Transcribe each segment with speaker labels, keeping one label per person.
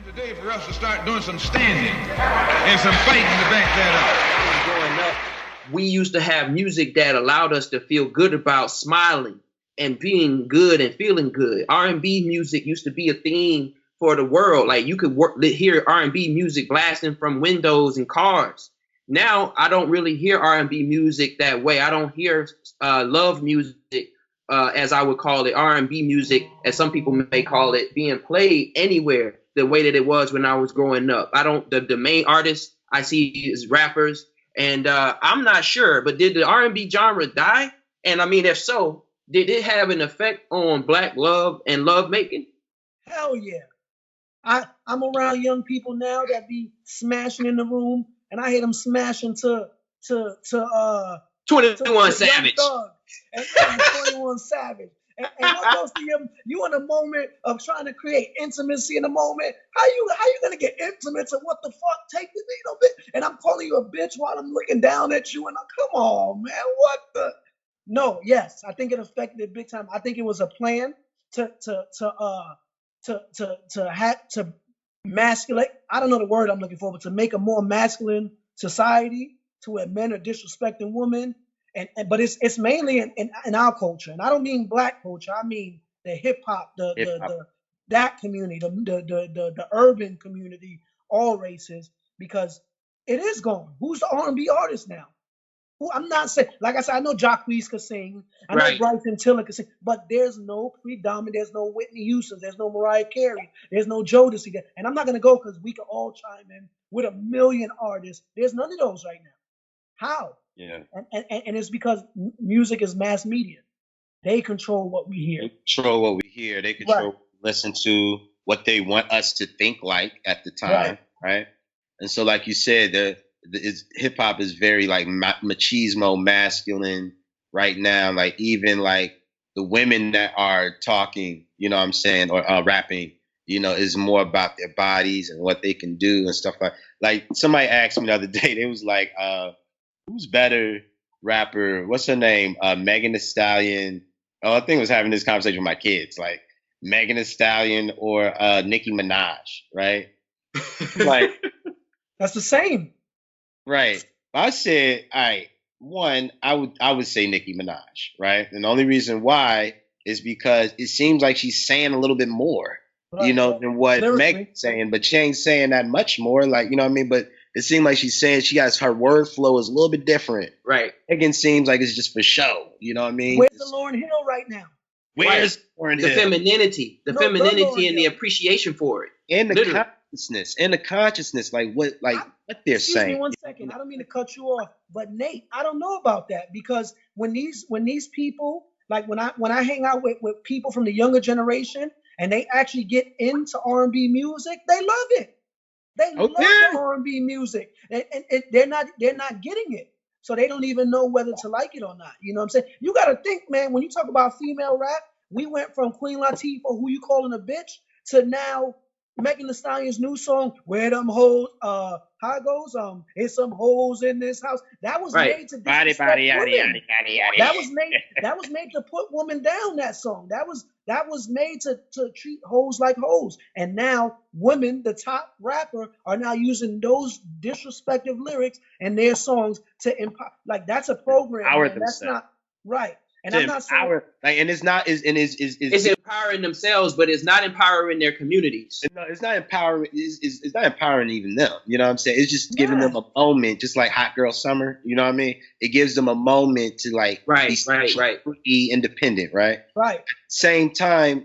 Speaker 1: Today for us to start doing some standing and some fighting to back that
Speaker 2: up. Growing up, we used to have music that allowed us to feel good about smiling and being good and feeling good. R&B music used to be a thing for the world. Like you could hear R&B music blasting from windows and cars. Now I don't really hear R&B music that way. I don't hear love music, as I would call it, R&B music, as some people may call it, being played anywhere the way that it was when I was growing up. I don't. The main artists I see is rappers, and I'm not sure. But did the R&B genre die? And I mean, if so, did it have an effect on Black love and love making?
Speaker 3: Hell yeah. I'm around young people now that be smashing in the room, and I hear them smashing to
Speaker 2: 21 Savage.
Speaker 3: Young Thug and 21 Savage. And what goes to you in a moment of trying to create intimacy in a moment? How you gonna get intimate to what the fuck? Take the beat a bit, and I'm calling you a bitch while I'm looking down at you, and come on, man, what the? No, yes, I think it affected it big time. I think it was a plan to masculate. I don't know the word I'm looking for, but to make a more masculine society to where men are disrespecting women. But it's mainly in our culture, and I don't mean Black culture. I mean the hip hop, that community, the urban community, all races, because it is gone. Who's the R&B artist now? Who? I'm not saying, like I said, I know Jacquees could sing, I know Bryson Tiller could sing, but there's no predominant, there's no Whitney Houston, there's no Mariah Carey, there's no Jodeci there, and I'm not gonna go because we can all chime in with a million artists. There's none of those right now. How?
Speaker 4: Yeah.
Speaker 3: And it's because music is mass media. They control what we hear.
Speaker 4: They control what we hear. They control what we listen to, what they want us to think like at the time, right? And so, like you said, hip hop is very like machismo, masculine right now. Like even like the women that are talking, you know what I'm saying, or rapping, you know, is more about their bodies and what they can do and stuff like somebody asked me the other day, they was like, who's better rapper? What's her name? Megan Thee Stallion. Oh, I think I was having this conversation with my kids, like Megan Thee Stallion or Nicki Minaj, right? Like
Speaker 3: that's the same.
Speaker 4: Right. I said, all right, one, I would say Nicki Minaj, right? And the only reason why is because it seems like she's saying a little bit more, you know, than what Megan's saying, but she ain't saying that much more, like, you know what I mean? But it seems like she's saying her word flow is a little bit different.
Speaker 2: Right.
Speaker 4: Megan seems like it's just for show, you know what I mean?
Speaker 3: Where's the Lauryn Hill right now?
Speaker 4: Where's Lauryn Hill?
Speaker 2: Femininity, femininity and the appreciation for it.
Speaker 4: And the consciousness, like what they're saying.
Speaker 3: Excuse me 1 second. I don't mean to cut you off, but Nate, I don't know about that, because when these people, like when I hang out with people from the younger generation and they actually get into R&B music, they love it. They love the R&B music, and they're not getting it, so they don't even know whether to like it or not. You know what I'm saying? You got to think, man. When you talk about female rap, we went from Queen Latifah, who you calling a bitch, to now Megan Thee Stallion's new song, "Where Them Hoes." How it goes? It's some hoes in this house. That was made to disrespect women. That was made to put women down. That song. That was made to treat hoes like hoes. And now women, the top rapper, are now using those disrespectful lyrics in their songs to empower. Like that's a program. That's not right. And I'm not saying
Speaker 4: and it's not
Speaker 2: it's empowering themselves, but it's not empowering their communities.
Speaker 4: No, it's not empowering. It's not empowering even them. You know what I'm saying? It's just giving them a moment, just like Hot Girl Summer. You know what I mean? It gives them a moment to like be independent, right?
Speaker 3: Right.
Speaker 4: Same time,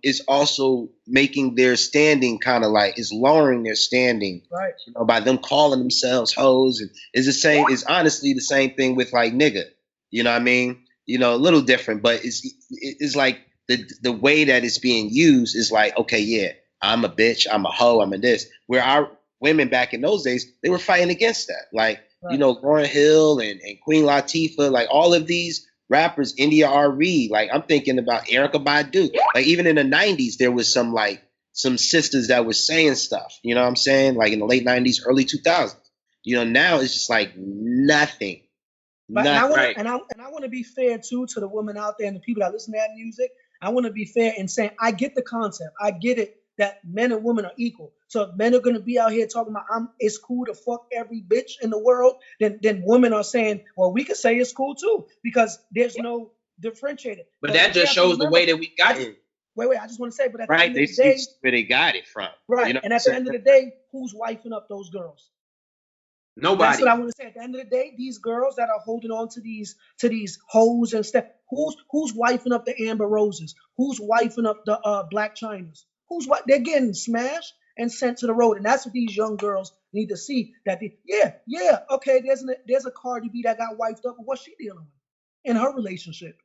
Speaker 4: it's also making their standing kind of like is lowering their standing,
Speaker 3: right?
Speaker 4: You know, by them calling themselves hoes, and it's the same. It's honestly the same thing with like nigga. You know what I mean? You know, a little different, but it's like the way that it's being used is like, okay, yeah, I'm a bitch, I'm a hoe, I'm a this. Where our women back in those days, they were fighting against that. Like, you know, Lauryn Hill and Queen Latifah, like all of these rappers, India R.E., like I'm thinking about Erykah Badu. Like even in the 90s, there was some sisters that were saying stuff, you know what I'm saying? Like in the late 90s, early 2000s. You know, now it's just like nothing.
Speaker 3: But I want to be fair too to the women out there and the people that listen to that music. I want to be fair in saying I get the concept. I get it that men and women are equal. So if men are going to be out here talking about it's cool to fuck every bitch in the world, then women are saying, well, we could say it's cool too, because there's no differentiator.
Speaker 2: But that just shows the way that we got it.
Speaker 3: Wait, I just want to say, but at the
Speaker 4: Right,
Speaker 3: end
Speaker 4: they
Speaker 3: of the day,
Speaker 4: see where they got it from.
Speaker 3: right,
Speaker 4: You know
Speaker 3: and at the end of the day, who's wifing up those girls?
Speaker 2: Nobody.
Speaker 3: That's what I want to say. At the end of the day, these girls that are holding on to these hoes and stuff, who's wifing up the Amber Roses? Who's wifing up the Black Chinas? Who's what? They're getting smashed and sent to the road, and that's what these young girls need to see. That okay, there's a Cardi B that got wifed up, but what's she dealing with in her relationship?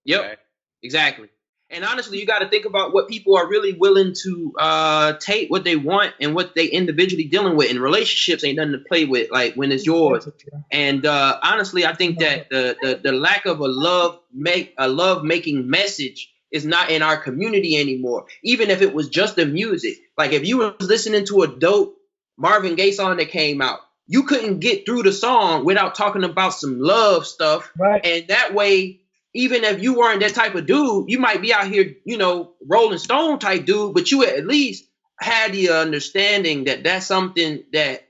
Speaker 2: Yep, right. Exactly. And honestly, you got to think about what people are really willing to take, what they want, and what they individually dealing with. And relationships ain't nothing to play with, like when it's yours. And honestly, I think that the lack of a love making message is not in our community anymore. Even if it was just the music, like if you were listening to a dope Marvin Gaye song that came out, you couldn't get through the song without talking about some love stuff.
Speaker 3: Right.
Speaker 2: And that way, even if you weren't that type of dude, you might be out here, Rolling Stone type dude, but you at least had the understanding that that's something that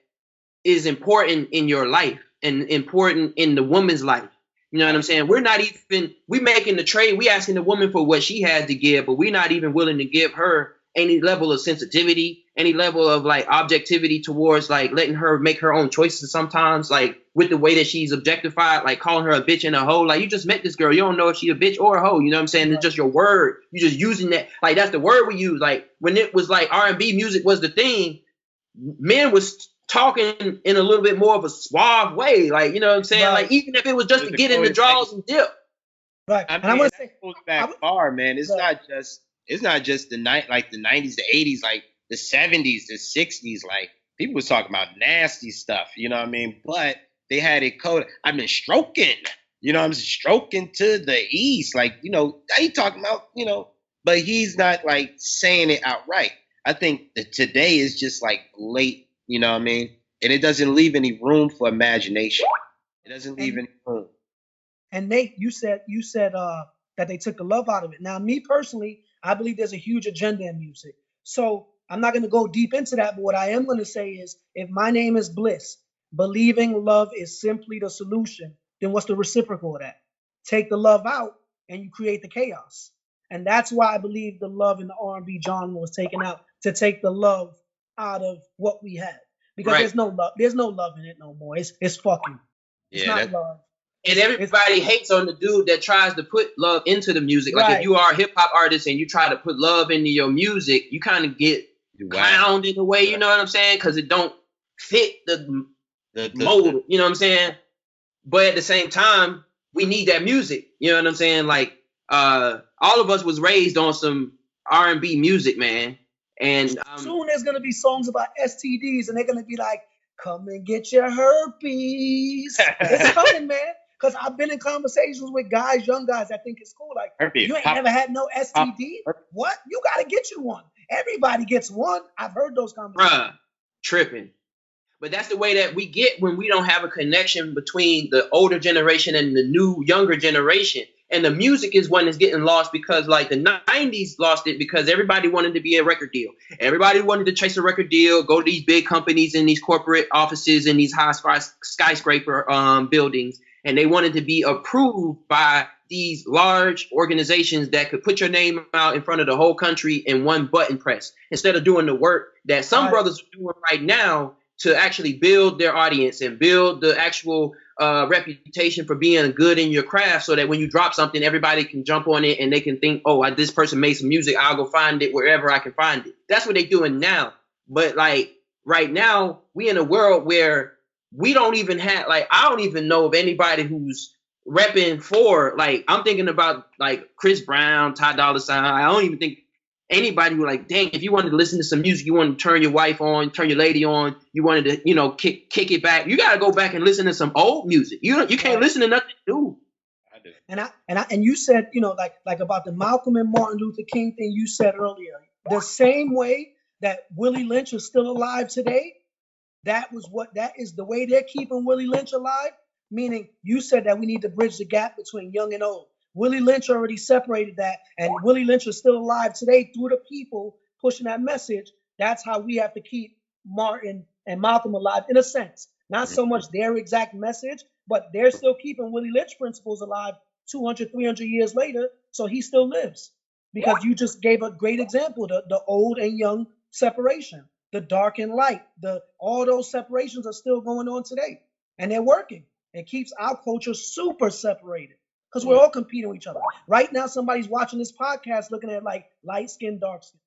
Speaker 2: is important in your life and important in the woman's life. You know what I'm saying? We making the trade. We asking the woman for what she has to give, but we're not even willing to give her any level of sensitivity, any level of like objectivity towards like letting her make her own choices sometimes, like with the way that she's objectified, like calling her a bitch and a hoe. Like, you just met this girl. You don't know if she a bitch or a hoe. You know what I'm saying? It's just your word. You just using that. Like, that's the word we use. Like, when it was like R&B music was the thing, men was talking in a little bit more of a suave way. Like, you know what I'm saying?
Speaker 3: Right.
Speaker 2: Like, even if it was just to get in the draws and dip.
Speaker 3: Right.
Speaker 4: I mean,
Speaker 3: and I want to say,
Speaker 4: goes back far, man. It's not just the 90s, the 80s, like the 70s, the 60s. Like, people was talking about nasty stuff, you know what I mean? But they had it coded. I've been stroking, I'm stroking to the east. Like, he talking about, but he's not like saying it outright. I think that today is just like late, you know what I mean? And it doesn't leave any room for imagination. It doesn't leave any room.
Speaker 3: And Nate, you said that they took the love out of it. Now, me personally, I believe there's a huge agenda in music. So I'm not going to go deep into that, but what I am going to say is, if my name is Bliss, believing love is simply the solution, then what's the reciprocal of that? Take the love out and you create the chaos. And that's why I believe the love in the R&B genre was taken out, to take the love out of what we had. Because there's no love. There's no love in it no more. It's fucking. It's not love.
Speaker 2: And everybody hates on the dude that tries to put love into the music. Like, if you are a hip hop artist and you try to put love into your music, you kind of get clowned in a way, you know what I'm saying? Because it don't fit the mold, you know what I'm saying? But at the same time, we need that music, you know what I'm saying? Like, all of us was raised on some R&B music, man. And
Speaker 3: soon there's gonna be songs about STDs, and they're gonna be like, "Come and get your herpes." It's coming, man. Because I've been in conversations with guys, young guys, that think it's cool. Like, you ain't never had no STD? What? You gotta get you one. Everybody gets one. I've heard those conversations.
Speaker 2: Bruh, tripping. But that's the way that we get when we don't have a connection between the older generation and the new, younger generation. And the music is one that's getting lost because, like, the 90s lost it because everybody wanted to be a record deal. Everybody wanted to chase a record deal, go to these big companies in these corporate offices in these high skyscraper buildings. And they wanted to be approved by these large organizations that could put your name out in front of the whole country in one button press, instead of doing the work that some brothers are doing right now to actually build their audience and build the actual reputation for being good in your craft, so that when you drop something, everybody can jump on it and they can think, oh, this person made some music, I'll go find it wherever I can find it. That's what they're doing now. But like right now, we in a world where we don't even have, like, I don't even know of anybody who's repping for, like, I'm thinking about like Chris Brown, Ty Dolla $ign. I don't even think anybody who, like, dang, if you wanted to listen to some music, you wanted to turn your wife on, turn your lady on, you wanted to, kick it back, you got to go back and listen to some old music. You can't listen to nothing new.
Speaker 4: I do.
Speaker 3: And you said, like about the Malcolm and Martin Luther King thing you said earlier, the same way that Willie Lynch is still alive today, that is the way they're keeping Willie Lynch alive. Meaning, you said that we need to bridge the gap between young and old. Willie Lynch already separated that, and Willie Lynch is still alive today through the people pushing that message. That's how we have to keep Martin and Malcolm alive, in a sense. Not so much their exact message, but they're still keeping Willie Lynch principles alive 200, 300 years later, so he still lives. Because you just gave a great example, the old and young separation, the dark and light, all those separations are still going on today, and they're working. It keeps our culture super separated because we're all competing with each other. Right now, somebody's watching this podcast looking at like light skin, dark skin.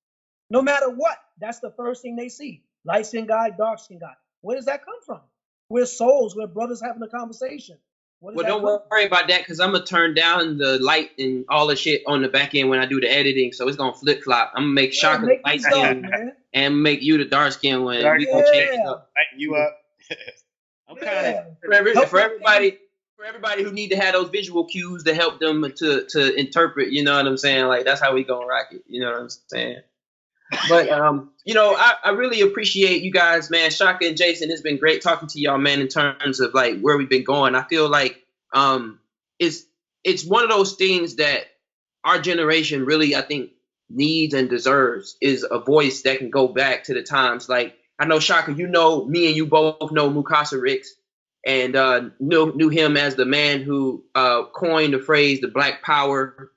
Speaker 3: No matter what, that's the first thing they see. Light skin guy, dark skin guy. Where does that come from? We're souls. We're brothers having a conversation.
Speaker 2: Well, don't worry about that because I'm going to turn down the light and all the shit on the back end when I do the editing. So it's going to flip flop. I'm going to make Shaka the light skin and make you the dark skin one. We're going to change it up.
Speaker 4: Lighten you up. I'm kind of
Speaker 2: for everybody who need to have those visual cues to help them to interpret, you know what I'm saying? Like, that's how we going to rock it. You know what I'm saying? But, you know, I really appreciate you guys, man. Shaka and Jason, it's been great talking to y'all, man, in terms of, like, where we've been going. I feel like it's one of those things that our generation really, I think, needs and deserves is a voice that can go back to the times. Like, I know, Shaka, you know, me and you both know Mukasa Ricks and knew him as the man who coined the phrase, the Black Power,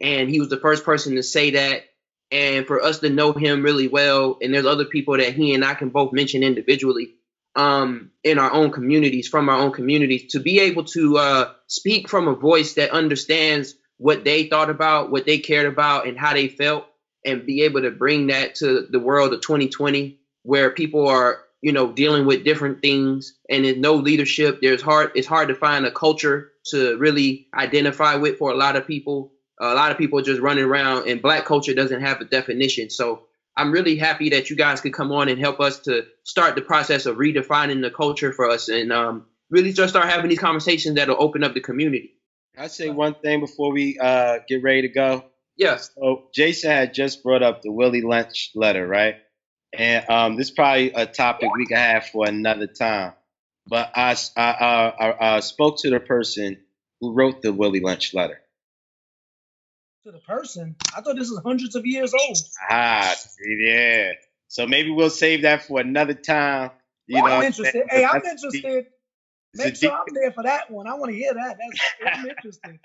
Speaker 2: and he was the first person to say that. And for us to know him really well, and there's other people that he and I can both mention individually in our own communities, from our own communities, to be able to speak from a voice that understands what they thought about, what they cared about, and how they felt, and be able to bring that to the world of 2020, where people are, you know, dealing with different things and there's no leadership. It's hard to find a culture to really identify with for a lot of people. A lot of people are just running around, and Black culture doesn't have a definition. So I'm really happy that you guys could come on and help us to start the process of redefining the culture for us and really just start having these conversations that'll open up the community.
Speaker 4: I'll say one thing before we get ready to go.
Speaker 2: Yes.
Speaker 4: So Jason had just brought up the Willie Lynch letter, right? And this is probably a topic we can have for another time. But I spoke to the person who wrote the Willie Lynch letter.
Speaker 3: To the person? I thought this was hundreds of years old.
Speaker 4: Yeah. So maybe we'll save that for another time.
Speaker 3: I'm interested. Hey, I'm interested. Make sure I'm there for that one. I want to hear that. I'm interested.